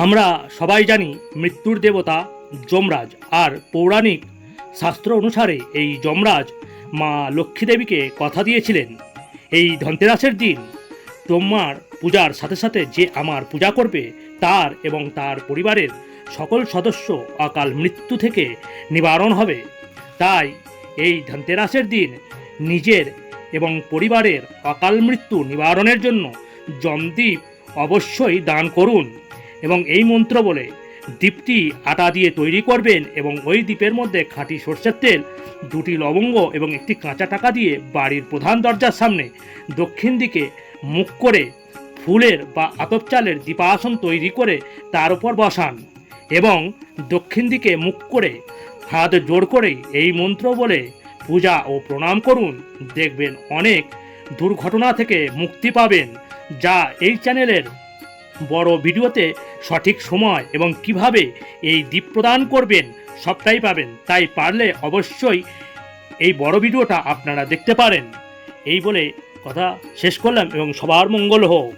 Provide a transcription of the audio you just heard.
আমরা সবাই জানি মৃত্যুর দেবতা যমরাজ। আর পৌরাণিক শাস্ত্র অনুসারে এই যমরাজ মা লক্ষ্মী দেবীকে কথা দিয়েছিলেন, এই ধনতেরাসের দিন তোমার পূজার সাথে সাথে যে আমার পূজা করবে তার এবং তার পরিবারের সকল সদস্য অকাল মৃত্যু থেকে নিবারণ হবে। তাই এই ধনতেরাসের দিন নিজের এবং পরিবারের অকাল মৃত্যু নিবারণের জন্য যমদ্বীপ অবশ্যই দান করুন। এবং এই মন্ত্র বলে দ্বীপটি আটা দিয়ে তৈরি করবেন এবং ওই দ্বীপের মধ্যে খাঁটি সর্ষের তেল, 2টি লবঙ্গ এবং একটি কাঁচা টাকা দিয়ে বাড়ির প্রধান দরজার সামনে দক্ষিণ দিকে মুখ করে ফুলের বা আতপ চালের দীপাসন তৈরি করে তার উপর বসান এবং দক্ষিণ দিকে মুখ করে হাত জোড় করে এই মন্ত্র বলে পূজা ও প্রণাম করুন। দেখবেন অনেক দুর্ঘটনা থেকে মুক্তি পাবেন, যা এই চ্যানেলের বড় ভিডিওতে সঠিক সময় এবং কিভাবে এই দ্বীপ প্রদান করবেন সবটাই পাবেন। তাই পারলে অবশ্যই এই বড় ভিডিওটা আপনারা দেখতে পারেন। এই বলে কথা শেষ করলাম এবং সবার মঙ্গল হোক।